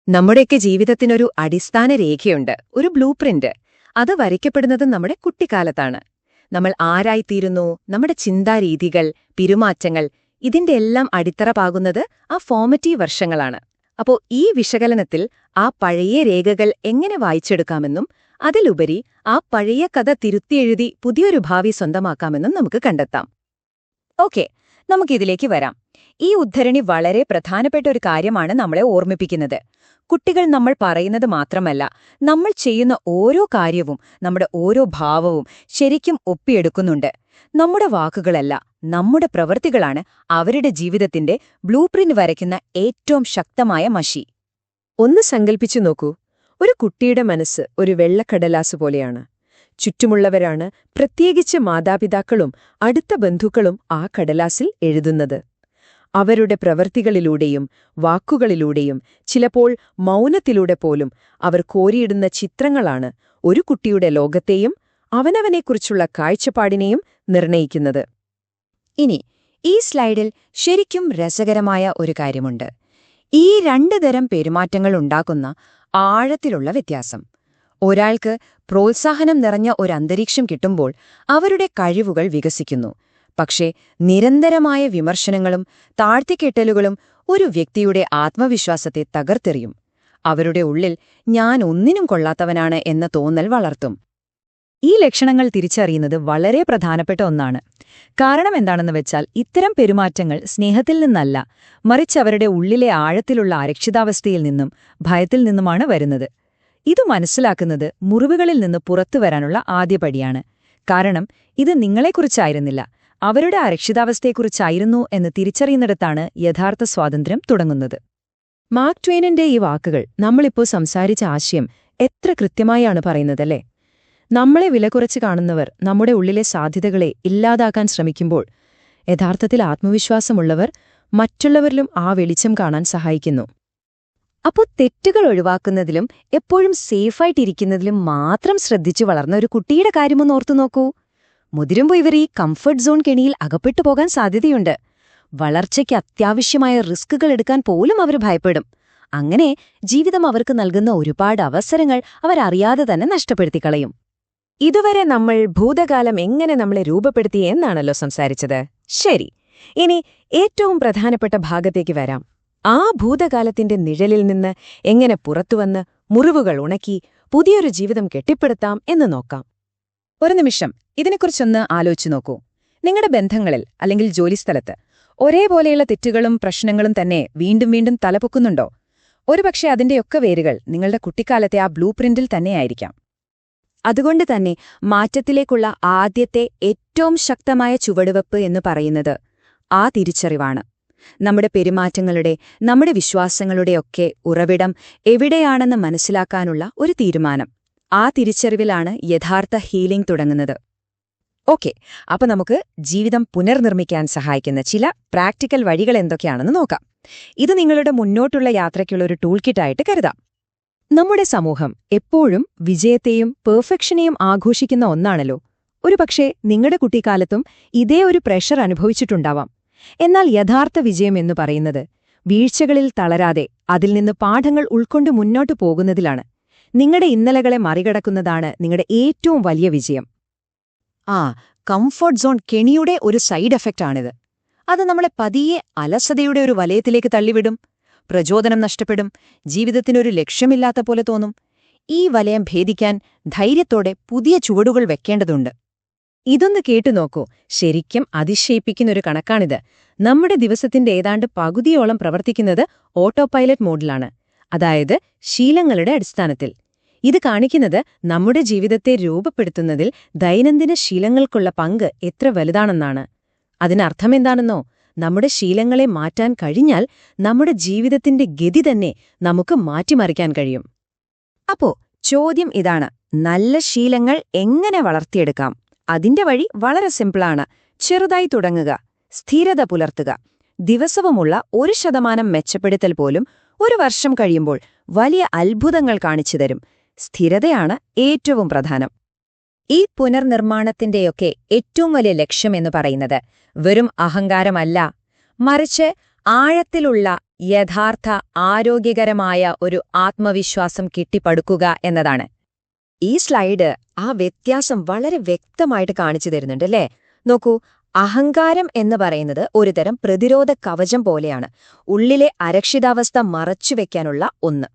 നമ്മുടെയൊക്കെ ജീവിതത്തിനൊരു അടിസ്ഥാന രേഖയുണ്ട്, ഒരു ബ്ലൂ പ്രിന്റ്. അത് വരയ്ക്കപ്പെടുന്നത് നമ്മുടെ കുട്ടിക്കാലത്താണ്. നമ്മൾ ആരായിത്തീരുന്നു, നമ്മുടെ ചിന്താരീതികൾ, പെരുമാറ്റങ്ങൾ, ഇതിന്റെ എല്ലാം അടിത്തറ പാകുന്നത് ആ ഫോമറ്റീവ് വർഷങ്ങളാണ്. അപ്പോ ഈ വിശകലനത്തിൽ ആ പഴയ രേഖകൾ എങ്ങനെ വായിച്ചെടുക്കാമെന്നും അതിലുപരി ആ പഴയ കഥ തിരുത്തിയെഴുതി പുതിയൊരു ഭാവി സ്വന്തമാക്കാമെന്നും നമുക്ക് കണ്ടെത്താം. ഓക്കെ, നമുക്കിതിലേക്ക് വരാം. ഈ ഉദ്ധരണി വളരെ പ്രധാനപ്പെട്ട ഒരു കാര്യമാണ് നമ്മളെ ഓർമ്മിപ്പിക്കുന്നത്. കുട്ടികൾ നമ്മൾ പറയുന്നത് മാത്രമല്ല, നമ്മൾ ചെയ്യുന്ന ഓരോ കാര്യവും, നമ്മുടെ ഓരോ ഭാവവും ശരിക്കും ഒപ്പിയെടുക്കുന്നുണ്ട്. നമ്മുടെ വാക്കുകളല്ല, നമ്മുടെ പ്രവൃത്തികളാണ് അവരുടെ ജീവിതത്തിന്റെ ബ്ലൂ പ്രിന്റ് വരയ്ക്കുന്ന ഏറ്റവും ശക്തമായ മഷി. ഒന്ന് സങ്കൽപ്പിച്ചു നോക്കൂ, ഒരു കുട്ടിയുടെ മനസ്സ് ഒരു വെള്ളക്കടലാസ് പോലെയാണ്. ചുറ്റുമുള്ളവരാണ്, പ്രത്യേകിച്ച് മാതാപിതാക്കളും അടുത്ത ബന്ധുക്കളും ആ കടലാസിൽ എഴുതുന്നത്. അവരുടെ പ്രവൃത്തികളിലൂടെയും വാക്കുകളിലൂടെയും ചിലപ്പോൾ മൗനത്തിലൂടെ പോലും അവർ കോരിയിടുന്ന ചിത്രങ്ങളാണ് ഒരു കുട്ടിയുടെ ലോകത്തെയും അവനവനെക്കുറിച്ചുള്ള കാഴ്ചപ്പാടിനെയും നിർണയിക്കുന്നത്. ഇനി ഈ സ്ലൈഡിൽ ശരിക്കും രസകരമായ ഒരു കാര്യമുണ്ട്. ഈ രണ്ടു തരം പെരുമാറ്റങ്ങൾ ഉണ്ടാക്കുന്ന ആഴത്തിലുള്ള വ്യത്യാസം. ഒരാൾക്ക് പ്രോത്സാഹനം നിറഞ്ഞ ഒരു അന്തരീക്ഷം കിട്ടുമ്പോൾ അവരുടെ കഴിവുകൾ വികസിക്കുന്നു. പക്ഷേ നിരന്തരമായ വിമർശനങ്ങളും താഴ്ത്തിക്കെട്ടലുകളും ഒരു വ്യക്തിയുടെ ആത്മവിശ്വാസത്തെ തകർത്തെറിയും. അവരുടെ ഉള്ളിൽ ഞാൻ ഒന്നിനും കൊള്ളാത്തവനാണ് എന്ന തോന്നൽ വളർത്തും. ഈ ലക്ഷണങ്ങൾ തിരിച്ചറിയുന്നത് വളരെ പ്രധാനപ്പെട്ട ഒന്നാണ്. കാരണം എന്താണെന്ന് വെച്ചാൽ, ഇത്തരം പെരുമാറ്റങ്ങൾ സ്നേഹത്തിൽ നിന്നല്ല, മറിച്ച് അവരുടെ ഉള്ളിലെ ആഴത്തിലുള്ള അരക്ഷിതാവസ്ഥയിൽ നിന്നും ഭയത്തിൽ നിന്നുമാണ് വരുന്നത്. ഇത് മനസ്സിലാക്കുന്നത് മുറിവുകളിൽ നിന്ന് പുറത്തുവരാനുള്ള ആദ്യപടിയാണ്. കാരണം ഇത് നിങ്ങളെക്കുറിച്ചായിരുന്നില്ല, അവരുടെ അരക്ഷിതാവസ്ഥയെക്കുറിച്ചായിരുന്നു എന്ന് തിരിച്ചറിയുന്നിടത്താണ് യഥാർത്ഥ സ്വാതന്ത്ര്യം തുടങ്ങുന്നത്. മാർക്ക് ട്വെയിനിന്റെ ഈ വാക്കുകൾ നമ്മളിപ്പോൾ സംസാരിച്ച ആശയം എത്ര കൃത്യമായാണ് പറയുന്നതല്ലേ? നമ്മളെ വിലകുറച്ച് കാണുന്നവർ നമ്മുടെ ഉള്ളിലെ സാധ്യതകളെ ഇല്ലാതാക്കാൻ ശ്രമിക്കുമ്പോൾ, യഥാർത്ഥത്തിൽ ആത്മവിശ്വാസമുള്ളവർ മറ്റുള്ളവരിലും ആ വെളിച്ചം കാണാൻ സഹായിക്കുന്നു. അപ്പോൾ തെറ്റുകൾ ഒഴിവാക്കുന്നതിലും എപ്പോഴും സേഫായിട്ടിരിക്കുന്നതിലും മാത്രം ശ്രദ്ധിച്ചു വളർന്ന ഒരു കുട്ടിയുടെ കാര്യമൊന്ന് ഓർത്തു നോക്കൂ. മുതിരുമ്പോൾ ഇവർ ഈ കംഫർട്ട് സോൺ കെണിയിൽ അകപ്പെട്ടു പോകാൻ സാധ്യതയുണ്ട്. വളർച്ചയ്ക്ക് അത്യാവശ്യമായ റിസ്കുകൾ എടുക്കാൻ പോലും അവർ ഭയപ്പെടും. അങ്ങനെ ജീവിതം അവർക്ക് നൽകുന്ന ഒരുപാട് അവസരങ്ങൾ അവരറിയാതെ തന്നെ നഷ്ടപ്പെടുത്തിക്കളയും. ഇതുവരെ നമ്മൾ ഭൂതകാലം എങ്ങനെ നമ്മളെ രൂപപ്പെടുത്തി എന്നാണല്ലോ സംസാരിച്ചത്. ശരി, ഇനി ഏറ്റവും പ്രധാനപ്പെട്ട ഭാഗത്തേക്ക് വരാം. ആ ഭൂതകാലത്തിന്റെ നിഴലിൽ നിന്ന് എങ്ങനെ പുറത്തുവന്ന് മുറിവുകൾ ഉണക്കി പുതിയൊരു ജീവിതം കെട്ടിപ്പടുത്താം എന്ന് നോക്കാം. ഒരു നിമിഷം ഇതിനെക്കുറിച്ചൊന്ന് ആലോചിച്ചു നോക്കൂ. നിങ്ങളുടെ ബന്ധങ്ങളിൽ അല്ലെങ്കിൽ ജോലിസ്ഥലത്ത് ഒരേപോലെയുള്ള തെറ്റുകളും പ്രശ്നങ്ങളും തന്നെ വീണ്ടും വീണ്ടും തലപൊക്കുന്നുണ്ടോ? ഒരുപക്ഷെ അതിന്റെയൊക്കെ വേരുകൾ നിങ്ങളുടെ കുട്ടിക്കാലത്തെ ആ ബ്ലൂ പ്രിന്റിൽ തന്നെയായിരിക്കാം. അതുകൊണ്ട് തന്നെ മാറ്റത്തിലേക്കുള്ള ആദ്യത്തെ ഏറ്റവും ശക്തമായ ചുവടുവെപ്പ് എന്ന് പറയുന്നത് ആ തിരിച്ചറിവാണ്. നമ്മുടെ പെരുമാറ്റങ്ങളുടെ, നമ്മുടെ വിശ്വാസങ്ങളുടെയൊക്കെ ഉറവിടം എവിടെയാണെന്ന് മനസ്സിലാക്കാനുള്ള ഒരു തീരുമാനം. ആ തിരിച്ചറിവിലാണ് യഥാർത്ഥ ഹീലിംഗ് തുടങ്ങുന്നത്. ഓക്കെ, അപ്പൊ നമുക്ക് ജീവിതം പുനർനിർമ്മിക്കാൻ സഹായിക്കുന്ന ചില പ്രാക്ടിക്കൽ വഴികൾ എന്തൊക്കെയാണെന്ന് നോക്കാം. ഇത് നിങ്ങളുടെ മുന്നോട്ടുള്ള യാത്രയ്ക്കുള്ള ഒരു ടൂൾ കിറ്റായിട്ട് കരുതാം. നമ്മുടെ സമൂഹം എപ്പോഴും വിജയത്തെയും പെർഫെക്ഷനെയും ആഘോഷിക്കുന്ന ഒന്നാണല്ലോ. ഒരുപക്ഷെ നിങ്ങളുടെ കുട്ടിക്കാലത്തും ഇതേ ഒരു പ്രഷർ അനുഭവിച്ചിട്ടുണ്ടാവാം. എന്നാൽ യഥാർത്ഥ വിജയം എന്ന് പറയുന്നത് വീഴ്ചകളിൽ തളരാതെ അതിൽ നിന്ന് പാഠങ്ങൾ ഉൾക്കൊണ്ട് മുന്നോട്ടു പോകുന്നതിലാണ്. നിങ്ങളുടെ ഇന്നലകളെ മറികടക്കുന്നതാണ് നിങ്ങളുടെ ഏറ്റവും വലിയ വിജയം. കംഫർട്ട് സോൺ കെണിയുടെ ഒരു സൈഡ് എഫക്റ്റാണിത്. അത് നമ്മളെ പതിയെ അലസതയുടെ ഒരു വലയത്തിലേക്ക് തള്ളിവിടും. പ്രചോദനം നഷ്ടപ്പെടും. ജീവിതത്തിനൊരു ലക്ഷ്യമില്ലാത്ത പോലെ തോന്നും. ഈ വലയം ഭേദിക്കാൻ ധൈര്യത്തോടെ പുതിയ ചുവടുകൾ വെക്കേണ്ടതുണ്ട്. ഇതൊന്ന് കേട്ടുനോക്കൂ. ശരിക്കും അതിശയിപ്പിക്കുന്നൊരു കണക്കാണിത്. നമ്മുടെ ദിവസത്തിന്റെ ഏതാണ്ട് പകുതിയോളം പ്രവർത്തിക്കുന്നത് ഓട്ടോ പൈലറ്റ് മോഡിലാണ്, അതായത് ശീലങ്ങളുടെ അടിസ്ഥാനത്തിൽ. ഇത് കാണിക്കുന്നത് നമ്മുടെ ജീവിതത്തെ രൂപപ്പെടുത്തുന്നതിൽ ദൈനംദിന ശീലങ്ങൾക്കുള്ള പങ്ക് എത്ര വലുതാണെന്നാണ്. അതിനർത്ഥമെന്താണെന്നോ? നമ്മുടെ ശീലങ്ങളെ മാറ്റാൻ കഴിഞ്ഞാൽ നമ്മുടെ ജീവിതത്തിന്റെ ഗതി തന്നെ നമുക്ക് മാറ്റിമറിക്കാൻ കഴിയും. അപ്പോ ചോദ്യം ഇതാണ്: നല്ല ശീലങ്ങൾ എങ്ങനെ വളർത്തിയെടുക്കാം? അതിന്റെ വഴി വളരെ സിമ്പിളാണ്. ചെറുതായി തുടങ്ങുക, സ്ഥിരത പുലർത്തുക. ദിവസവുമുള്ള 1% മെച്ചപ്പെടുത്തൽ പോലും 1 വർഷം കഴിയുമ്പോൾ വലിയ അത്ഭുതങ്ങൾ കാണിച്ചു തരും. സ്ഥിരതയാണ് ഏറ്റവും പ്രധാനം. ഈ പുനർനിർമ്മാണത്തിന്റെയൊക്കെ ഏറ്റവും വലിയ ലക്ഷ്യമെന്ന് പറയുന്നത് വെറും അഹങ്കാരമല്ല, മറിച്ച് ആഴത്തിലുള്ള യഥാർത്ഥ ആരോഗ്യകരമായ ഒരു ആത്മവിശ്വാസം കെട്ടിപ്പടുക്കുക എന്നതാണ്. ഈ സ്ലൈഡ് ആ വ്യത്യാസം വളരെ വ്യക്തമായിട്ട് കാണിച്ചു തരുന്നുണ്ടല്ലേ? നോക്കൂ, അഹങ്കാരം എന്ന് പറയുന്നത് ഒരുതരം പ്രതിരോധ കവചം പോലെയാണ്, ഉള്ളിലെ അരക്ഷിതാവസ്ഥ മറച്ചുവെക്കാനുള്ള ഒന്ന്.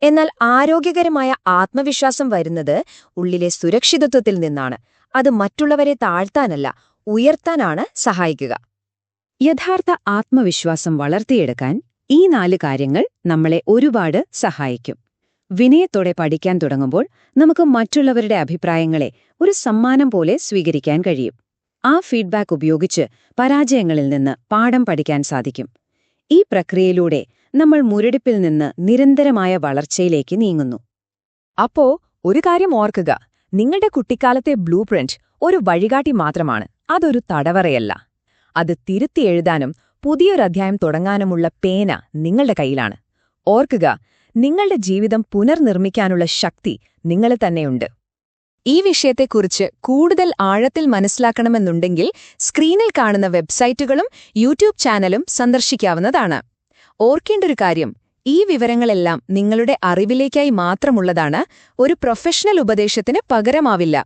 എന്നാൽ ആരോഗ്യകരമായ ആത്മവിശ്വാസം വരുന്നത് ഉള്ളിലെ സുരക്ഷിതത്വത്തിൽ നിന്നാണ്. അത് മറ്റുള്ളവരെ താഴ്ത്താനല്ല, ഉയർത്താനാണ് സഹായിക്കുക. യഥാർത്ഥ ആത്മവിശ്വാസം വളർത്തിയെടുക്കാൻ ഈ 4 കാര്യങ്ങൾ നമ്മളെ ഒരുപാട് സഹായിക്കും. വിനയത്തോടെ പഠിക്കാൻ തുടങ്ങുമ്പോൾ നമുക്ക് മറ്റുള്ളവരുടെ അഭിപ്രായങ്ങളെ ഒരു സമ്മാനം പോലെ സ്വീകരിക്കാൻ കഴിയും. ആ ഫീഡ്ബാക്ക് ഉപയോഗിച്ച് പരാജയങ്ങളിൽ നിന്ന് പാഠം പഠിക്കാൻ സാധിക്കും. ഈ പ്രക്രിയയിലൂടെ നമ്മൾ മുരടിപ്പിൽ നിന്ന് നിരന്തരമായ വളർച്ചയിലേക്ക് നീങ്ങുന്നു. അപ്പോ ഒരു കാര്യം ഓർക്കുക, നിങ്ങളുടെ കുട്ടിക്കാലത്തെ ബ്ലൂ പ്രിന്റ് ഒരു വഴികാട്ടി മാത്രമാണ്, അതൊരു തടവറയല്ല. അത് തിരുത്തി എഴുതാനും പുതിയൊരധ്യായം തുടങ്ങാനുമുള്ള പേന നിങ്ങളുടെ കയ്യിലാണ്. ഓർക്കുക, നിങ്ങളുടെ ജീവിതം പുനർനിർമ്മിക്കാനുള്ള ശക്തി നിങ്ങളിൽ തന്നെയുണ്ട്. ഈ വിഷയത്തെക്കുറിച്ച് കൂടുതൽ ആഴത്തിൽ മനസ്സിലാക്കണമെന്നുണ്ടെങ്കിൽ സ്ക്രീനിൽ കാണുന്ന വെബ്സൈറ്റുകളും യൂട്യൂബ് ചാനലും സന്ദർശിക്കാവുന്നതാണ്. ഓർക്കേണ്ടൊരു കാര്യം, ഈ വിവരങ്ങളെല്ലാം നിങ്ങളുടെ അറിവിലേക്കായി മാത്രമുള്ളതാണ്, ഒരു പ്രൊഫഷണൽ ഉപദേശത്തിന് പകരമാവില്ല.